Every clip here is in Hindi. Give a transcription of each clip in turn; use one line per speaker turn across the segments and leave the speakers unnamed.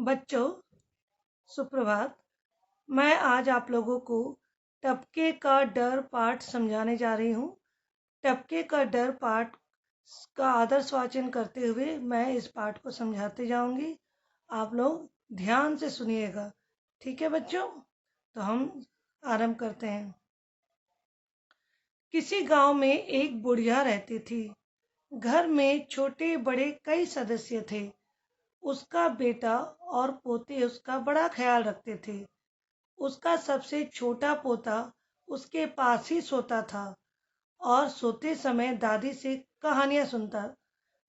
बच्चों, सुप्रभात। मैं आज आप लोगों को टपके का डर पाठ समझाने जा रही हूँ। टपके का डर पाठ का आदर्श वाचन करते हुए मैं इस पाठ को समझाते जाऊंगी। आप लोग ध्यान से सुनिएगा। ठीक है बच्चों? तो हम आरंभ करते हैं। किसी गांव में एक बुढ़िया रहती थी। घर में छोटे बड़े कई सदस्य थे। उसका बेटा और पोते उसका बड़ा ख्याल रखते थे। उसका सबसे छोटा पोता उसके पास ही सोता था और सोते समय दादी से कहानियां सुनता।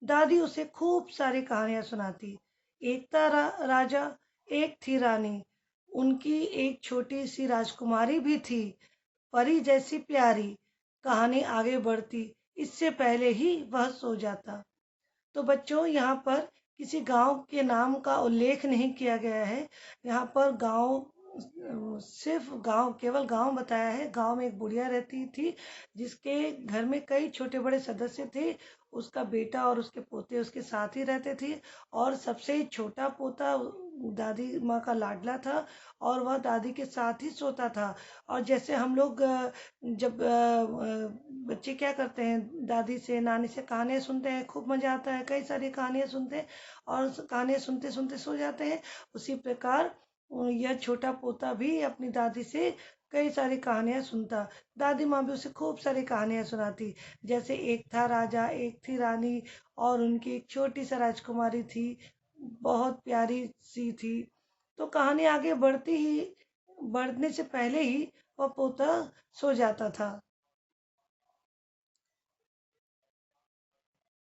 दादी उसे खूब सारी कहानियां सुनाती। एक था राजा, एक थी रानी। उनकी एक छोटी सी राजकुमारी भी थी, परी जैसी प्यारी। कहानी आगे बढ़ती इससे पहले ही वह सो जाता। तो बच्चों, यहाँ पर किसी गांव के नाम का उल्लेख नहीं किया गया है। यहाँ पर गांव, सिर्फ गांव, केवल गांव बताया है। गांव में एक बुढ़िया रहती थी जिसके घर में कई छोटे बड़े सदस्य थे। उसका बेटा और उसके पोते उसके साथ ही रहते थे और सबसे छोटा पोता दादी माँ का लाडला था और वह दादी के साथ ही सोता था। और जैसे हम लोग जब बच्चे क्या करते हैं, दादी से नानी से कहानियां सुनते हैं, खूब मजा आता है, कई सारी कहानियां सुनते हैं और कहानियां सुनते सुनते सो जाते हैं। उसी प्रकार यह छोटा पोता भी अपनी दादी से कई सारी कहानियां सुनता। दादी माँ भी उसे खूब सारी कहानियां सुनाती। जैसे एक था राजा, एक थी रानी और उनकी एक छोटी सी राजकुमारी थी, बहुत प्यारी सी थी। तो कहानी आगे बढ़ने से पहले ही वह पोता सो जाता था।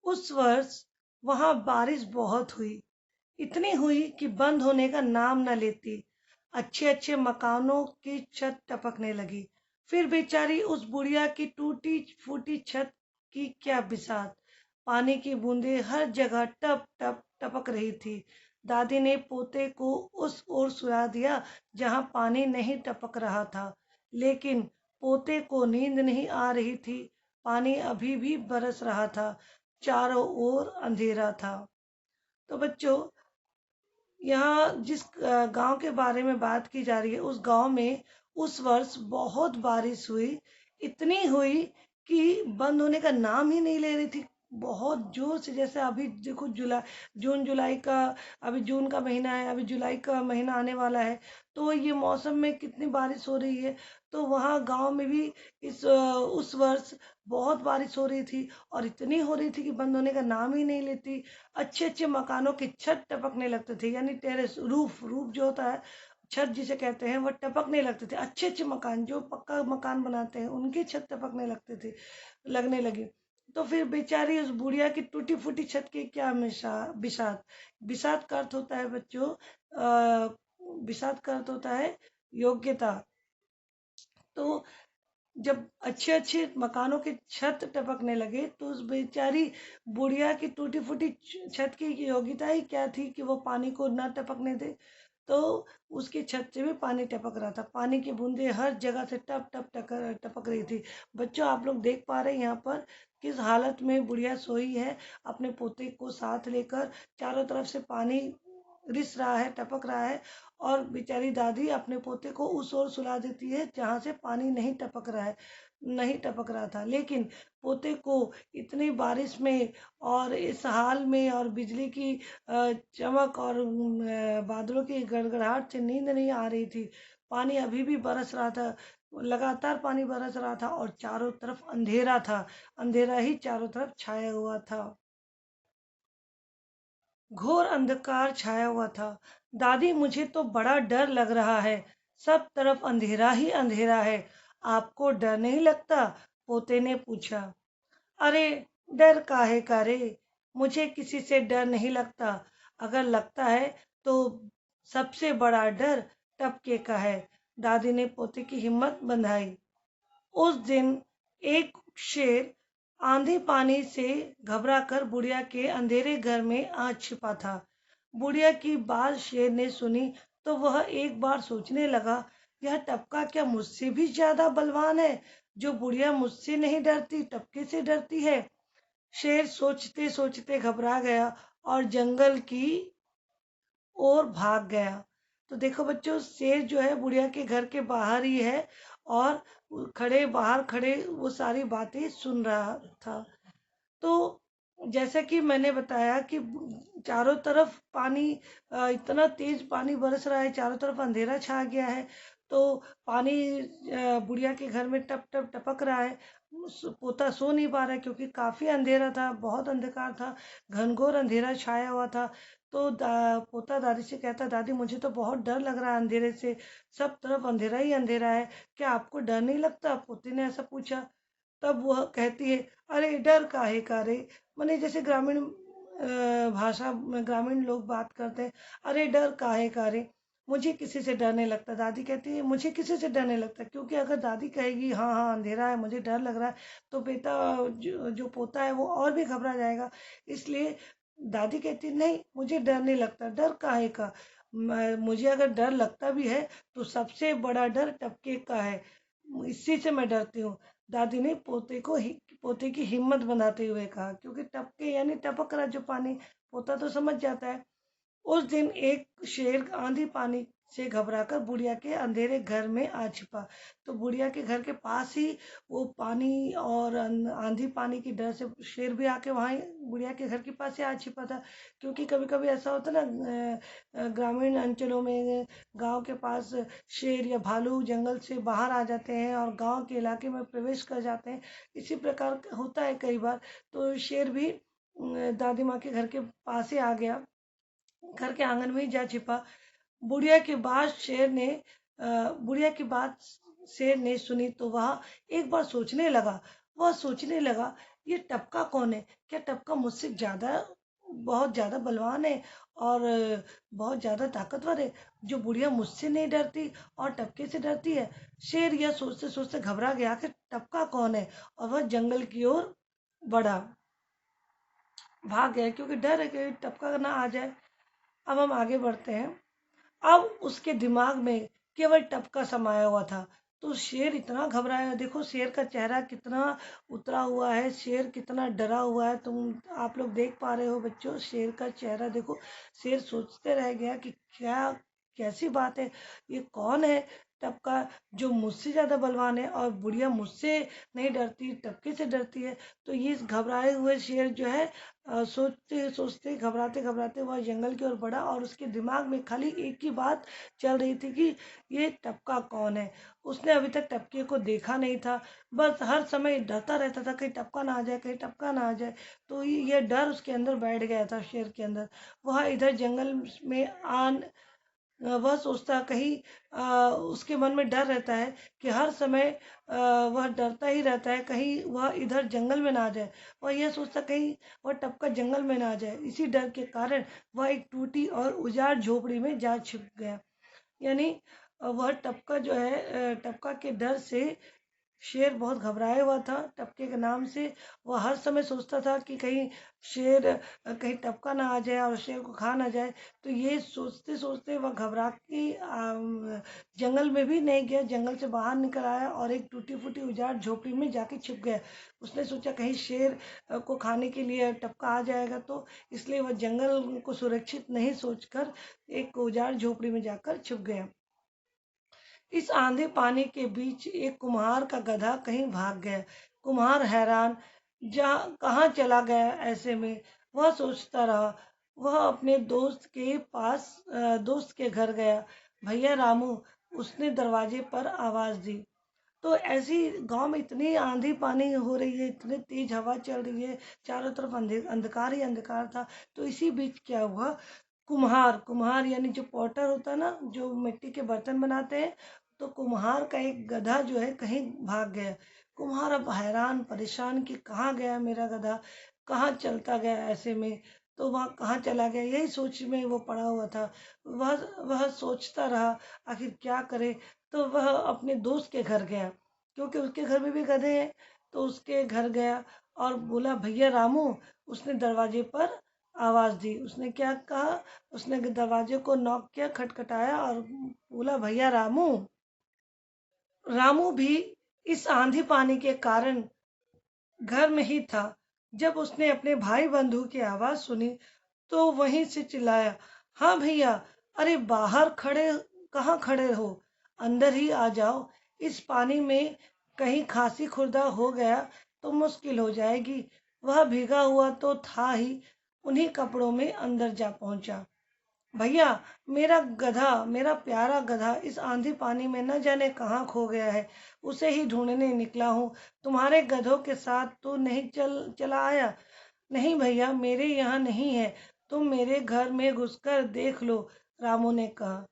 उस वर्ष वहां बारिश बहुत हुई। इतनी हुई कि बंद होने का नाम न लेती। अच्छे अच्छे मकानों की छत टपकने लगी। फिर बेचारी उस बुढ़िया की टूटी फूटी छत की क्या बिसात। पानी की बूंदें हर जगह टप टप टपक रही थी। दादी ने पोते को उस ओर सुला दिया जहां पानी नहीं टपक रहा था, लेकिन पोते को नींद नहीं आ रही थी। पानी अभी भी बरस रहा था। चारों ओर अंधेरा था। तो बच्चों, यहाँ जिस गांव के बारे में बात की जा रही है, उस गांव में उस वर्ष बहुत बारिश हुई। इतनी हुई कि बंद होने का नाम ही नहीं ले रही थी। बहुत जोर से, जैसे अभी देखो जून जुलाई का, अभी जून का महीना है, अभी जुलाई का महीना आने वाला है। तो ये मौसम में कितनी बारिश हो रही है। तो वहाँ गांव में भी उस वर्ष बहुत बारिश हो रही थी और इतनी हो रही थी कि बंद होने का नाम ही नहीं लेती। अच्छे अच्छे मकानों की छत टपकने लगते थे, यानी टेरेस रूफ, रूफ जो होता है, छत जिसे कहते हैं, वह टपकने लगते थे। अच्छे अच्छे मकान, जो पक्का मकान बनाते हैं, उनकी छत टपकने लगने लगी। तो फिर बेचारी उस बुढ़िया की टूटी फूटी छत की क्या बिसात। बिसात का अर्थ होता है बच्चों, बिसात का अर्थ होता है योग्यता। तो जब अच्छे अच्छे मकानों के छत टपकने लगे तो उस बेचारी बुढ़िया की टूटी फूटी छत की योग्यता ही क्या थी कि वो पानी को न टपकने दे। तो उसकी छत से भी पानी टपक रहा था। पानी की बूंदें हर जगह से टप टप टपक रही थी। बच्चों, आप लोग देख पा रहे हैं यहाँ पर किस हालत में बुढ़िया सोई है, अपने पोते को साथ लेकर। चारों तरफ से पानी रिस रहा है, टपक रहा है और बेचारी दादी अपने पोते को उस ओर सुला देती है जहाँ से पानी नहीं टपक रहा था। लेकिन पोते को इतनी बारिश में और इस हाल में और बिजली की चमक और बादलों की गड़गड़ाहट से नींद नहीं आ रही थी। पानी अभी भी बरस रहा था, लगातार पानी बरस रहा था और चारों तरफ अंधेरा था। अंधेरा ही चारों तरफ छाया हुआ था। घोर अंधकार छाया हुआ था। दादी, मुझे तो बड़ा डर लग रहा है। सब तरफ अंधेरा ही अंधेरा है। आपको डर नहीं लगता? पोते ने पूछा। अरे, डर काहे का रे? मुझे किसी से डर नहीं लगता। अगर लगता है तो सबसे बड़ा डर टपके का है। दादी ने पोते की हिम्मत बंधाई। उस दिन एक शेर आंधी पानी से घबराकर बुढ़िया के अंधेरे घर में आ छिपा था। बुढ़िया की बात शेर ने सुनी तो वह एक बार सोचने लगा, यह टपका क्या मुझसे भी ज्यादा बलवान है? जो बुढ़िया मुझसे नहीं डरती, टपके से डरती है। शेर सोचते सोचते घबरा गया और जंगल की ओर भाग गया। तो देखो बच्चों, शेर जो है बुढ़िया के घर के बाहर ही है, और बाहर खड़े वो सारी बातें सुन रहा था। तो जैसा कि मैंने बताया कि चारों तरफ पानी, इतना तेज पानी बरस रहा है, चारों तरफ अंधेरा छा गया है। तो पानी बुढ़िया के घर में टप टप टपक रहा है। पोता सो नहीं पा रहा है क्योंकि काफी अंधेरा था, बहुत अंधकार था, घनघोर अंधेरा छाया हुआ था। तो पोता दादी से कहता, दादी मुझे तो बहुत डर लग रहा है अंधेरे से, सब तरफ अंधेरा ही अंधेरा है, क्या आपको डर नहीं लगता? पोते ने ऐसा पूछा। तब वह कहती है, अरे डर काहे का रे। माने जैसे ग्रामीण भाषा में ग्रामीण लोग बात करते हैं, अरे डर काहे का रे, मुझे किसी से डर नहीं लगता। दादी कहती है, मुझे किसी से डर नहीं लगता, क्योंकि अगर दादी कहेगी हाँ हाँ अंधेरा है मुझे डर लग रहा है, तो बेटा जो पोता है वो और भी घबरा जाएगा। इसलिए दादी कहती है, नहीं मुझे डर नहीं लगता, डर काहे का। मुझे अगर डर लगता भी है तो सबसे बड़ा डर टपके का है, इसी से मैं डरती हूँ। दादी ने पोते की हिम्मत बनाते हुए कहा, क्योंकि टपके यानी टपक रहा जो पानी, पोता तो समझ जाता है। उस दिन एक शेर आंधी पानी से घबराकर बुढ़िया के अंधेरे घर में आ छिपा। तो बुढ़िया के घर के पास ही वो पानी और आंधी पानी की डर से शेर भी आके वहां बुढ़िया के घर के पास ही आ छिपा था। क्योंकि कभी कभी ऐसा होता है ना, ग्रामीण अंचलों में, गांव के पास शेर या भालू जंगल से बाहर आ जाते हैं और गांव के इलाके में प्रवेश कर जाते हैं। इसी प्रकार होता है कई बार। तो शेर भी दादी माँ के घर के पास ही आ गया, घर के आंगन में ही जा छिपा। बुढ़िया की बात बुढ़िया की बात शेर ने सुनी तो वह एक बार सोचने लगा। ये टपका कौन है? क्या टपका मुझसे ज्यादा, बहुत ज्यादा बलवान है और बहुत ज्यादा ताकतवर है, जो बुढ़िया मुझसे नहीं डरती और टपके से डरती है? शेर यह सोचते सोचते घबरा गया कि टपका कौन है, और वह जंगल की ओर बढ़ा, भाग गया, क्योंकि डर है कि टपका ना आ जाए। अब हम आगे बढ़ते हैं। अब उसके दिमाग में केवल टपका समाया हुआ था। तो शेर इतना घबराया, देखो शेर का चेहरा कितना उतरा हुआ है, शेर कितना डरा हुआ है, आप लोग देख पा रहे हो बच्चों शेर का चेहरा देखो। शेर सोचते रह गया कि क्या, कैसी बात है, ये कौन है टपका, जो मुझसे ज्यादा बलवान है, और बुढ़िया मुझसे नहीं डरती, टपके से डरती है। तो ये घबराए हुए शेर जो है, सोचते सोचते घबराते घबराते वह जंगल की ओर बढ़ा, और उसके दिमाग में खाली एक ही बात चल रही थी कि ये टपका कौन है। उसने अभी तक टपके को देखा नहीं था, बस हर समय डरता रहता था कहीं टपका ना आ जाए, कहीं टपका ना आ जाए। तो ये डर उसके अंदर बैठ गया था शेर के अंदर। वह इधर जंगल में वह सोचता कहीं, उसके मन में डर रहता है कि हर समय वह डरता ही रहता है कहीं वह इधर जंगल में ना आ जाए। वह यह सोचता कहीं वह टपका जंगल में ना आ जाए। इसी डर के कारण वह एक टूटी और उजाड़ झोपड़ी में जा छिप गया। यानी वह टपका जो है, टपका के डर से शेर बहुत घबराया हुआ था टपके के नाम से। वह हर समय सोचता था कि कहीं शेर, कहीं टपका ना आ जाए और शेर को खा ना जाए। तो ये सोचते सोचते वह घबरा के जंगल में भी नहीं गया, जंगल से बाहर निकल आया और एक टूटी फूटी उजाड़ झोपड़ी में जाके छिप गया। उसने सोचा कहीं शेर को खाने के लिए टपका आ जाएगा, तो इसलिए वह जंगल को सुरक्षित नहीं सोचकर एक उजाड़ झोपड़ी में जाकर छिप गया। इस आंधी पानी के बीच एक कुम्हार का गधा कहीं भाग गया। कुम्हार हैरान, जहाँ कहाँ चला गया, ऐसे में वह सोचता रहा। वह अपने दोस्त के घर गया। भैया रामू, उसने दरवाजे पर आवाज दी। तो ऐसी गांव में इतनी आंधी पानी हो रही है, इतनी तेज हवा चल रही है, चारों तरफ अंधकार ही अंधकार था। तो इसी बीच क्या हुआ, कुम्हार कुम्हार यानी जो पॉटर होता है ना, जो मिट्टी के बर्तन बनाते हैं, तो कुम्हार का एक गधा जो है कहीं भाग गया। कुम्हार अब हैरान परेशान कि कहाँ गया मेरा गधा, कहाँ चलता गया ऐसे में, तो वहाँ कहाँ चला गया, यही सोच में वो पड़ा हुआ था। वह सोचता रहा आखिर क्या करे। तो वह अपने दोस्त के घर गया, क्योंकि उसके घर में भी गधे हैं। तो उसके घर गया और बोला, भैया रामू। उसने दरवाजे पर आवाज दी। उसने क्या कहा, उसने दरवाजे को नॉक किया, खटखटाया और बोला, भैया रामू। रामू भी इस आंधी पानी के कारण घर में ही था। जब उसने अपने भाई बंधु की आवाज सुनी तो वहीं से चिल्लाया, हाँ भैया, अरे बाहर खड़े कहाँ खड़े हो, अंदर ही आ जाओ। इस पानी में कहीं खांसी खुर्दा हो गया तो मुश्किल हो जाएगी। वह भीगा हुआ तो था ही, उन्हीं कपड़ों में अंदर जा पहुंचा। भैया, मेरा गधा, मेरा प्यारा गधा इस आंधी पानी में न जाने कहाँ खो गया है। उसे ही ढूंढने निकला हूँ। तुम्हारे गधों के साथ तो नहीं चला आया? नहीं भैया, मेरे यहाँ नहीं है। तुम मेरे घर में घुसकर देख लो, रामू ने कहा।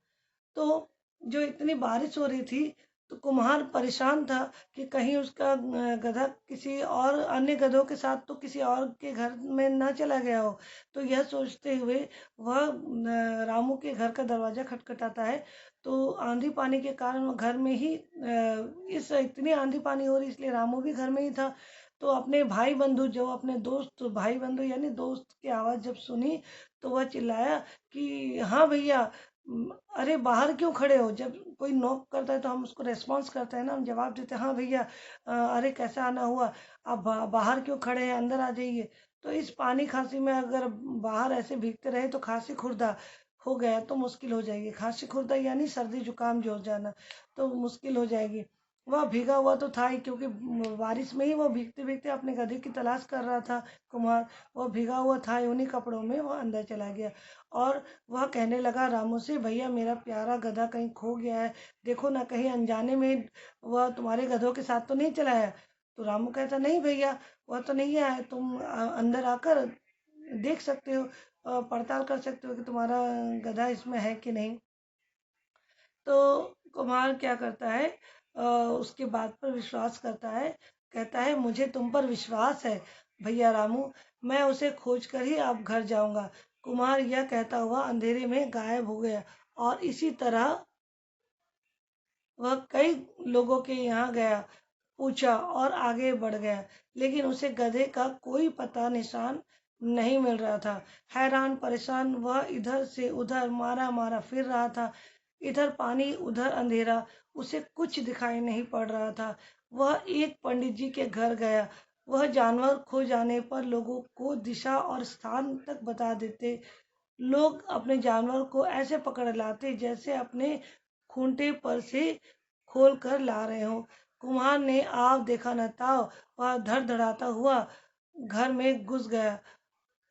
तो जो इतनी बारिश हो रही थी, तो कुम्हार परेशान था कि कहीं उसका गधा किसी और अन्य गधों के साथ तो किसी और के घर में ना चला गया हो। तो यह सोचते हुए वह रामू के घर का दरवाजा खटखटाता है। तो आंधी पानी के कारण वह घर में ही इस इतनी आंधी पानी हो रही, इसलिए रामू भी घर में ही था। तो अपने भाई बंधु, जो अपने दोस्त भाई बंधु यानी दोस्त की आवाज़ जब सुनी, तो वह चिल्लाया कि हाँ भैया, अरे बाहर क्यों खड़े हो? जब कोई नॉक करता है तो हम उसको रेस्पॉन्स करते हैं ना, हम जवाब देते हैं हाँ भैया, अरे कैसे आना हुआ? आप बाहर क्यों खड़े हैं, अंदर आ जाइए। तो इस पानी खांसी में अगर बाहर ऐसे भीगते रहे तो खांसी खुर्दा हो गया तो मुश्किल हो जाएगी। खांसी खुर्दा यानी सर्दी जुकाम जो हो जाना, तो मुश्किल हो जाएगी। वह भीगा हुआ तो था ही, क्योंकि बारिश में ही वो भीगते भीगते अपने गधे की तलाश कर रहा था कुमार। वह भीगा हुआ था ही, उन्हीं कपड़ों में वह अंदर चला गया। और वह कहने लगा रामू से, भैया मेरा प्यारा गधा कहीं खो गया है, देखो ना कहीं अनजाने में वह तुम्हारे गधों के साथ तो नहीं चला है। तो रामू कहता, नहीं भैया, वह तो नहीं आया। तुम अंदर आकर देख सकते हो, पड़ताल कर सकते हो कि तुम्हारा गधा इसमें है कि नहीं। तो कुमार क्या करता है, उसके बात पर विश्वास करता है। कहता है, मुझे तुम पर विश्वास है भैया रामू, मैं उसे खोज कर ही अब घर जाऊंगा। कुमार यह कहता हुआ अंधेरे में गायब हो गया। और इसी तरह वह कई लोगों के यहाँ गया, पूछा और आगे बढ़ गया, लेकिन उसे गधे का कोई पता निशान नहीं मिल रहा था। हैरान परेशान वह इधर से उधर मारा मारा फिर रहा था। इधर पानी उधर अंधेरा, उसे कुछ दिखाई नहीं पड़ रहा था। वह एक पंडित जी के घर गया। वह जानवर खो जाने पर लोगों को दिशा और स्थान तक बता देते। लोग अपने जानवर को ऐसे पकड़ लाते जैसे अपने खूंटे पर से खोल कर ला रहे हो। कुम्हार ने आव देखा न ताव, वह धड़धड़ाता हुआ घर में घुस गया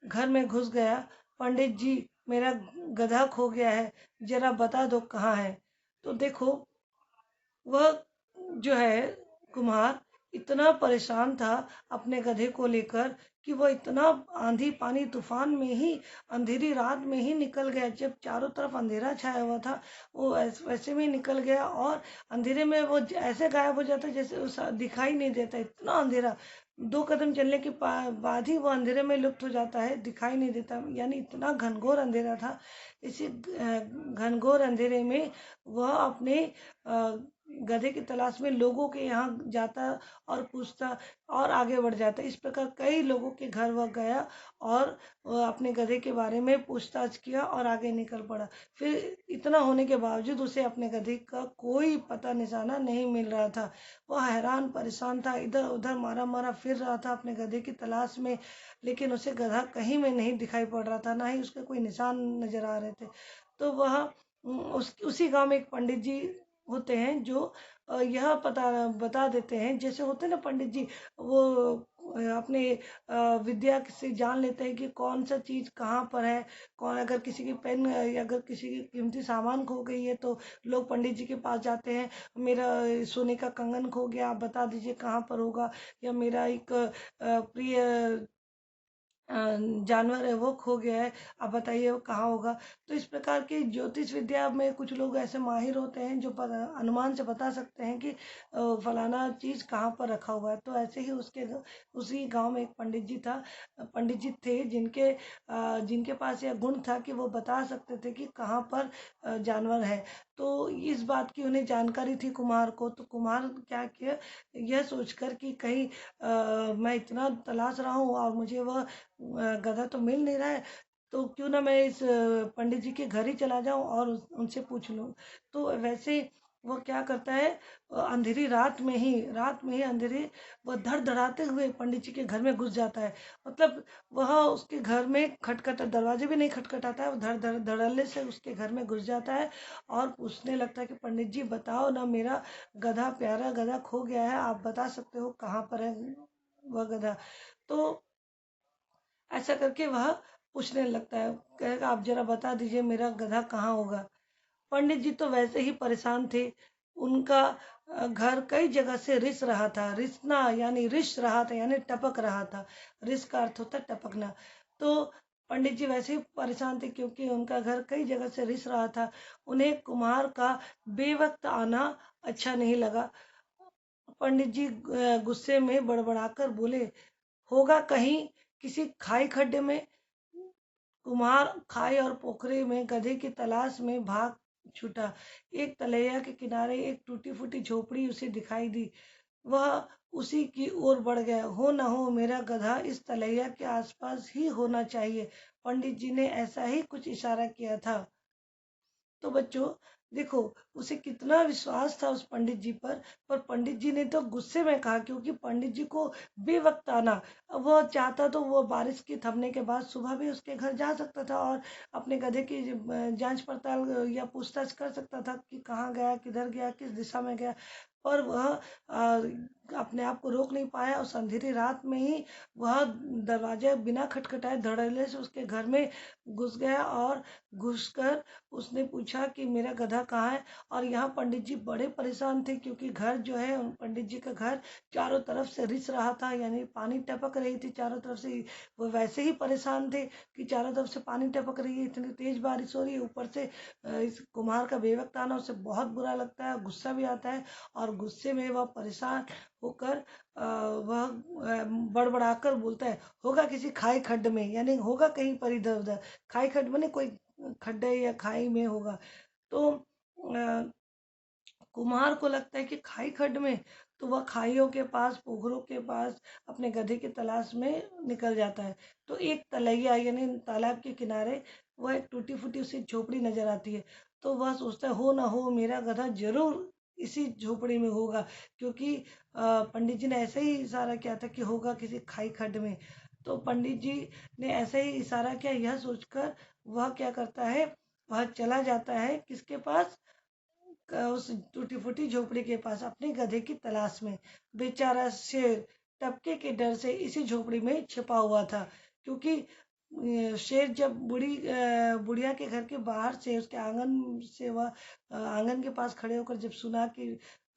घर में घुस गया। पंडित जी, मेरा गधा खो गया है, जरा बता दो कहाँ है। तो देखो, वह जो है कुम्हार इतना परेशान था अपने गधे को लेकर कि वह इतना आंधी पानी तूफान में ही, अंधेरी रात में ही निकल गया, जब चारों तरफ अंधेरा छाया हुआ था। वो वैसे में निकल गया और अंधेरे में वो ऐसे गायब हो जाता जैसे उस दिखाई नहीं देता, इतना अंधेरा। दो कदम चलने के बाद ही वो अंधेरे में लुप्त हो जाता है, दिखाई नहीं देता, यानी इतना घनघोर अंधेरा था। इसी घनघोर अंधेरे में वह अपने गधे की तलाश में लोगों के यहाँ जाता और पूछता और आगे बढ़ जाता। इस प्रकार कई लोगों के घर वह गया और अपने गधे के बारे में पूछताछ किया और आगे निकल पड़ा। फिर इतना होने के बावजूद उसे अपने गधे का कोई पता निशाना नहीं मिल रहा था। वह हैरान परेशान था, इधर उधर मारा मारा फिर रहा था अपने गधे की तलाश में, लेकिन उसे गधा कहीं में नहीं दिखाई पड़ रहा था, ना ही उसके कोई निशान नजर आ रहे थे। तो वह उसी गांव में एक पंडित जी होते हैं जो यह पता बता देते हैं, जैसे होते हैं ना पंडित जी, वो अपने विद्या से जान लेते हैं कि कौन सा चीज कहाँ पर है। कौन, अगर किसी की पेन या अगर किसी की कीमती सामान खो गई है तो लोग पंडित जी के पास जाते हैं। मेरा सोने का कंगन खो गया, आप बता दीजिए कहाँ पर होगा। या मेरा एक प्रिय अ, जानवर है वो खो गया है, आप बताइए वो कहाँ होगा। तो इस प्रकार की ज्योतिष विद्या में कुछ लोग ऐसे माहिर होते हैं जो अनुमान से बता सकते हैं कि फलाना चीज कहाँ पर रखा हुआ है। तो ऐसे ही उसी गांव में एक पंडित जी था, पंडित जी थे जिनके पास यह गुण था कि वो बता सकते थे कि कहाँ पर जानवर है। तो इस बात की उन्हें जानकारी थी कुम्हार को। तो कुम्हार क्या किया, यह सोचकर कि कहीं मैं इतना तलाश रहा हूँ और मुझे वह गधा तो मिल नहीं रहा है, तो क्यों ना मैं इस पंडित जी के घर ही चला जाऊं और उनसे पूछ लूं। तो वैसे वो क्या करता है, अंधेरी रात में ही अंधेरे वह धड़ धड़ाते हुए पंडित जी के घर में घुस जाता है। मतलब वह उसके घर में खटखटा, दरवाजे भी नहीं खटखटाता है, वो धड़ धड़ धड़ल्ले से उसके घर में घुस जाता है और पूछने लगता है कि पंडित जी बताओ ना, मेरा गधा, प्यारा गधा खो गया है, आप बता सकते हो कहाँ पर है वह गधा। तो ऐसा करके वह पूछने लगता है, कहेगा आप जरा बता दीजिए मेरा गधा कहाँ होगा। पंडित जी तो वैसे ही परेशान थे। उनका घर कई जगह से रिस रहा था, रिसना यानी रिस रहा था यानी टपक रहा था। रिस का अर्थ होता है टपकना। तो पंडित जी वैसे ही परेशान थे क्योंकि उनका घर कई जगह से रिस रहा था। उन्हें कुम्हार का बेवक्त आना अच्छा नहीं लगा। पंडित जी गुस्से में बड़बड़ाकर बोले, होगा कहीं किसी खाई खड्डे में। कुम्हार खाई और पोखरे में गधे की तलाश में भाग छूटा। एक तलैया के किनारे एक टूटी फूटी झोपड़ी उसे दिखाई दी। वह उसी की ओर बढ़ गया। हो न हो मेरा गधा इस तलैया के आसपास ही होना चाहिए। पंडित जी ने ऐसा ही कुछ इशारा किया था। तो बच्चों देखो, उसे कितना विश्वास था उस पंडित जी पर पंडित जी ने तो गुस्से में कहा, क्योंकि पंडित जी को बेवक्त आना, वो चाहता तो वो बारिश के थमने के बाद सुबह भी उसके घर जा सकता था और अपने गधे की जांच पड़ताल या पूछताछ कर सकता था कि कहाँ गया, किधर गया, किस दिशा में गया। पर वह अपने आप को रोक नहीं पाया। उस अंधेरी रात में ही वह दरवाजे बिना खटखटाए धड़ल्ले से उसके घर में घुस गया और घुसकर उसने पूछा कि मेरा गधा कहाँ है। और यहाँ पंडित जी बड़े परेशान थे क्योंकि घर जो है, पंडित जी का घर चारों तरफ से रिस रहा था, यानी पानी टपक रही थी चारों तरफ से। वो वैसे ही परेशान थे कि चारों तरफ से पानी टपक रही है, इतनी तेज बारिश हो रही है, ऊपर से इस कुम्हार का बेवक्त आना उसे बहुत बुरा लगता है, गुस्सा भी आता है। और गुस्से में वह परेशान होकर वह बड़बड़ाकर बोलता है, होगा किसी खाई खड्ड में, यानी होगा कहीं पर इधर उधर। खाई खड्ड में कोई खड्डे या खाई में होगा। तो कुम्हार को लगता है कि खाई खड्ड में, तो वह खाइयों के पास, पोखरों के पास अपने गधे की तलाश में निकल जाता है। तो एक तलैया यानी तालाब के किनारे वह एक टूटी फूटी उसी झोपड़ी नजर आती है। तो वह सोचता है, हो ना हो मेरा गधा जरूर इसी झोपड़ी में होगा, क्योंकि पंडित जी ने ऐसे ही इशारा किया था कि होगा किसी खाई खड्ड में। तो पंडित जी ने ऐसे ही इशारा किया, यह सोचकर वह क्या करता है, वह चला जाता है किसके पास, उस टूटी फूटी झोपड़ी के पास अपने गधे की तलाश में। बेचारा शेर टपके के डर से इसी झोपड़ी में छिपा हुआ था, क्योंकि शेर जब बुढ़िया के घर के बाहर से उसके आंगन से वह आंगन के पास खड़े होकर जब सुना कि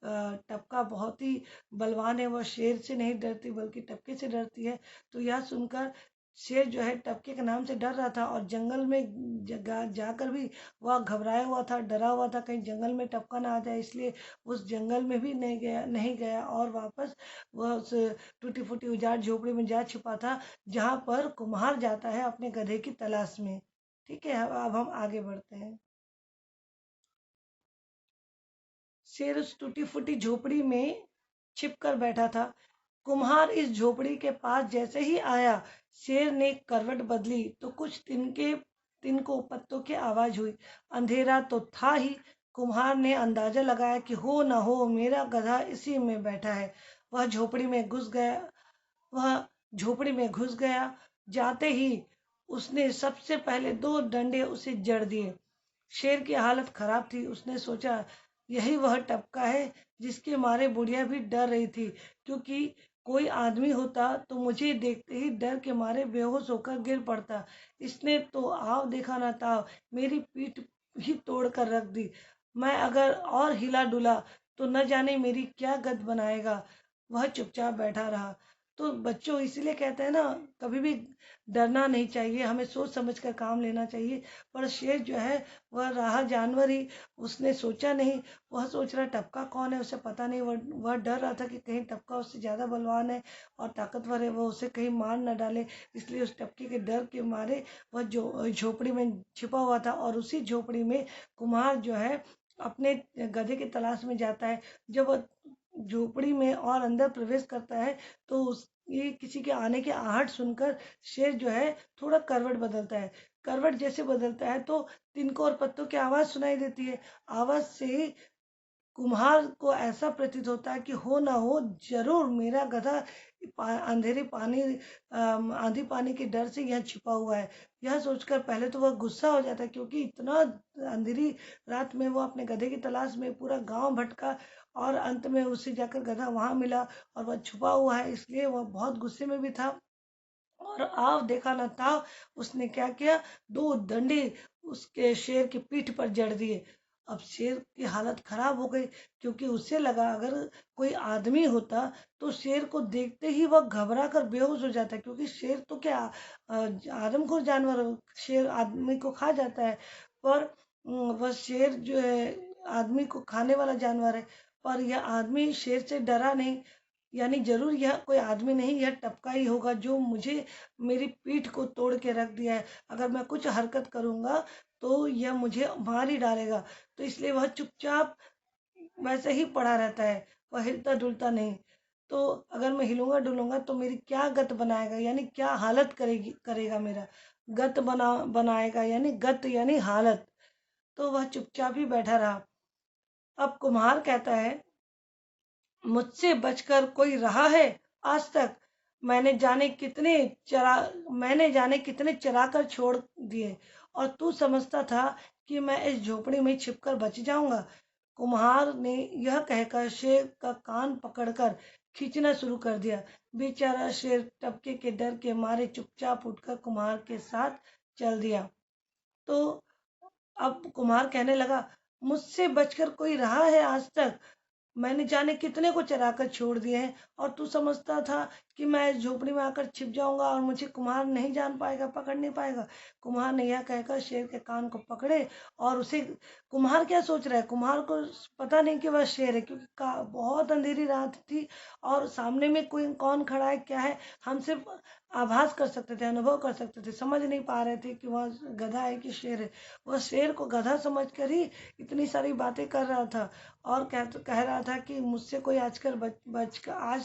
टपका बहुत ही बलवान है, वह शेर से नहीं डरती बल्कि टपके से डरती है। तो यह सुनकर शेर जो है टपके के नाम से डर रहा था और जंगल में जाकर भी वह घबराया हुआ था, डरा हुआ था, कहीं जंगल में टपका ना आ जाए, इसलिए उस जंगल में भी नहीं गया और वापस वह उस टूटी फूटी उजाड़ झोपड़ी में जा छिपा था, जहाँ पर कुम्हार जाता है अपने गधे की तलाश में। ठीक है, अब हम आगे बढ़ते हैं। शेर उस टूटी फूटी झोपड़ी में छिप कर बैठा था। कुम्हार इस झोपड़ी के पास जैसे ही आया, शेर ने करवट बदली तो कुछ तिनकों पत्तों की आवाज हुई। अंधेरा तो था ही। कुम्हार ने अंदाजा लगाया कि हो न हो मेरा गधा इसी में बैठा है। वह झोपड़ी में घुस गया। जाते ही उसने सबसे पहले दो डंडे उसे जड़ दिए। शेर की हालत खराब थी। उसने सोचा, यही वह टपका है जिसके मारे बुढ़िया भी डर रही थी, क्योंकि कोई आदमी होता तो मुझे देखते ही डर के मारे बेहोश होकर गिर पड़ता। इसने तो आव देखा ना ताव, मेरी पीठ ही तोड़ कर रख दी। मैं अगर और हिला डुला तो न जाने मेरी क्या गत बनाएगा। वह चुपचाप बैठा रहा। तो बच्चों इसलिए कहते हैं ना, कभी भी डरना नहीं चाहिए, हमें सोच समझ कर काम लेना चाहिए। पर शेर जो है वह रहा जानवर ही, उसने सोचा नहीं। वह सोच रहा टपका कौन है उसे पता नहीं। वह डर रहा था कि कहीं टपका उससे ज़्यादा बलवान है और ताकतवर है, वह उसे कहीं मार न डाले। इसलिए उस टपके के डर के मारे वह जो झोपड़ी में छिपा हुआ था। और उसी झोपड़ी में कुम्हार जो है अपने गधे की तलाश में जाता है। जब वह झोपड़ी में और अंदर प्रवेश करता है तो उस ये किसी के आने की आहट सुनकर शेर जो है थोड़ा करवट बदलता है। करवट जैसे बदलता है तो तिनकों और पत्तों की आवाज सुनाई देती है। आवाज से ही कुम्हार को ऐसा प्रतीत होता है कि हो ना हो जरूर मेरा गधा अंधेरे पानी आंधी पानी के डर से यहाँ छिपा हुआ है। यह सोचकर पहले तो वह गुस्सा हो जाता है, क्योंकि इतना अंधेरी रात में वो अपने गधे की तलाश में पूरा गांव भटका और अंत में उसे जाकर गधा वहां मिला और वह छुपा हुआ है, इसलिए वह बहुत गुस्से में भी था। और आव देखा न था उसने क्या किया, दो डंडे उसके शेर की पीठ पर जड़ दिए। अब शेर की हालत खराब हो गई, क्योंकि उसे लगा अगर कोई आदमी होता तो शेर को देखते ही वह घबरा कर बेहोश हो जाता, क्योंकि शेर तो क्या आदमखोर जानवर हो, शेर आदमी को खा जाता है। पर वह शेर जो है आदमी को खाने वाला जानवर है, पर यह आदमी शेर से डरा नहीं। यानी जरूर यह कोई आदमी नहीं, यह टपका ही होगा जो मुझे मेरी पीठ को तोड़ के रख दिया है। अगर मैं कुछ हरकत करूंगा तो यह मुझे मार ही डालेगा। तो इसलिए वह चुपचाप वैसे ही पड़ा रहता है, वह हिलता डुलता नहीं। तो अगर मैं हिलूंगा डुलूंगा तो मेरी क्या गत बनाएगा, यानी क्या हालत करेगा मेरा। गत बनाएगा यानी गत यानी हालत। तो वह चुपचाप ही बैठा रहा। अब कुम्हार कहता है, मुझसे बचकर कोई रहा है आज तक? मैंने जाने कितने चरा मैंने जाने कितने चरा कर छोड़ दिए, और तू समझता था कि मैं इस झोपड़ी में छिपकर बच जाऊंगा। कुम्हार ने यह कहकर शेर का कान पकड़कर खींचना शुरू कर दिया। बेचारा शेर टपके के डर के मारे चुपचाप उठकर कुम्हार के साथ चल दिया। तो अब कुम्हार कहने लगा, मुझसे बचकर कोई रहा है आज तक? मैंने जाने कितने को चरा कर छोड़ दिए हैं, और तू समझता था कि मैं इस झोपड़ी में आकर छिप जाऊंगा और मुझे कुम्हार नहीं जान पाएगा, पकड़ नहीं पाएगा। कुम्हार ने यह कहकर शेर के कान को पकड़े और उसे, कुम्हार क्या सोच रहा है, कुम्हार को पता नहीं कि वह शेर है, क्योंकि बहुत अंधेरी रात थी और सामने में कोई कौन खड़ा है क्या है हम सिर्फ आभास कर सकते थे, अनुभव कर सकते थे, समझ नहीं पा रहे थे कि वह गधा है कि शेर है। वह शेर को गधा समझकर ही इतनी सारी बातें कर रहा था, और कह रहा था कि मुझसे कोई आज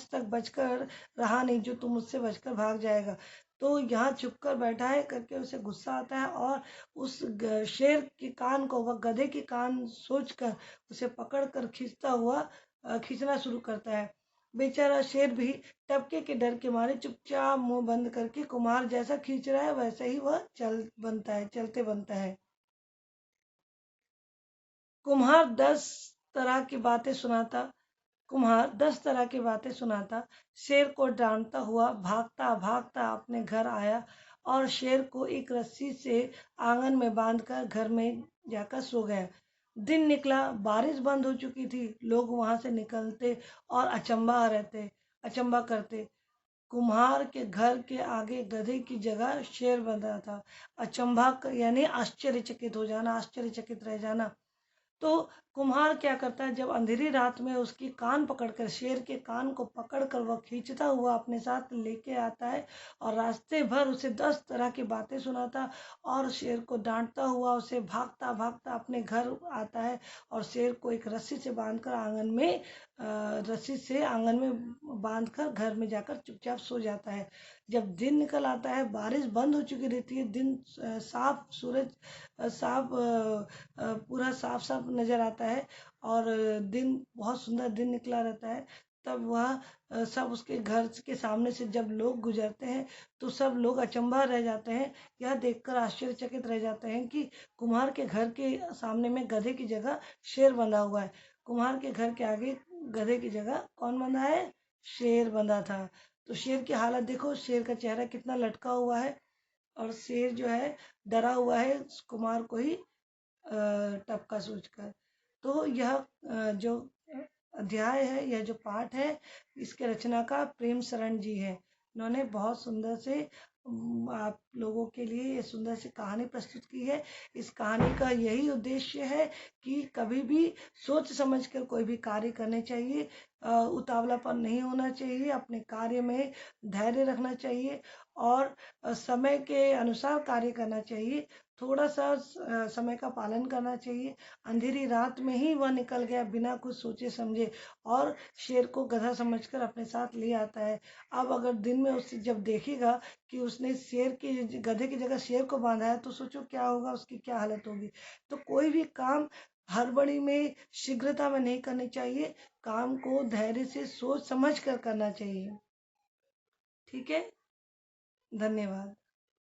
तक बचकर रहा नहीं जो तुम मुझसे बचकर भाग जाएगा। तो यहाँ छुप कर बैठा है करके उसे गुस्सा आता है, और उस शेर के कान को वह गधे के कान सोचकर उसे पकड़ कर खींचता हुआ खींचना शुरू करता है। बेचारा शेर भी टपके के डर के मारे चुपचाप मुंह बंद करके कुम्हार जैसा खींच रहा है वैसे ही वह चलते बनता है। कुम्हार दस तरह की बातें सुनाता कुम्हार 10 तरह की बातें सुनाता, शेर को डांटता हुआ भागता भागता अपने घर आया, और शेर को एक रस्सी से आंगन में बांधकर घर में जाकर सो गया। दिन निकला, बारिश बंद हो चुकी थी, लोग वहां से निकलते और अचंबा करते। कुम्हार के घर के आगे गधे की जगह शेर बंधा था। यानी आश्चर्यचकित हो जाना, आश्चर्यचकित रह जाना। तो कुम्हार क्या करता है, जब अंधेरी रात में उसकी कान पकड़कर, शेर के कान को पकड़कर वह खींचता हुआ अपने साथ लेके आता है, और रास्ते भर उसे 10 तरह की बातें सुनाता, और शेर को डांटता हुआ उसे भागता भागता अपने घर आता है, और शेर को एक रस्सी से आंगन में बांधकर घर में जाकर चुपचाप सो जाता है। जब दिन निकल आता है, बारिश बंद हो चुकी रहती है, दिन साफ, सूरज साफ पूरा साफ साफ नजर आता है, और दिन बहुत सुंदर दिन निकला रहता है। तब वह सब उसके घर के सामने से जब लोग गुजरते हैं तो सब लोग अचंभा रह जाते हैं, यह देखकर आश्चर्यचकित रह जाते हैं कि कुम्हार के घर के सामने में गधे की जगह शेर बंधा हुआ है। कुम्हार के घर के आगे गधे की जगह कौन बंधा है? शेर बंधा था। तो शेर की हालत देखो, शेर का चेहरा कितना लटका हुआ है, और शेर जो है डरा हुआ है कुमार को ही टपका सोचकर। तो यह जो अध्याय है, यह जो पाठ है, इसके रचनाकार प्रेम शरण जी है। इन्होंने बहुत सुंदर से आप लोगों के लिए ये सुंदर सी कहानी प्रस्तुत की है। इस कहानी का यही उद्देश्य है कि कभी भी सोच समझ कर कोई भी कार्य करने चाहिए, उतावलापन नहीं होना चाहिए, अपने कार्य में धैर्य रखना चाहिए, और समय के अनुसार कार्य करना चाहिए। थोड़ा सा समय का पालन करना चाहिए। अंधेरी रात में ही वह निकल गया बिना कुछ सोचे समझे, और शेर को गधा समझकर अपने साथ ले आता है। अब अगर दिन में उसे जब देखेगा कि उसने गधे की जगह शेर को बांधा है, तो सोचो क्या होगा, उसकी क्या हालत होगी। तो कोई भी काम हड़बड़ी में, शीघ्रता में नहीं करनी चाहिए। काम को धैर्य से सोच समझ कर करना चाहिए। ठीक है। धन्यवाद।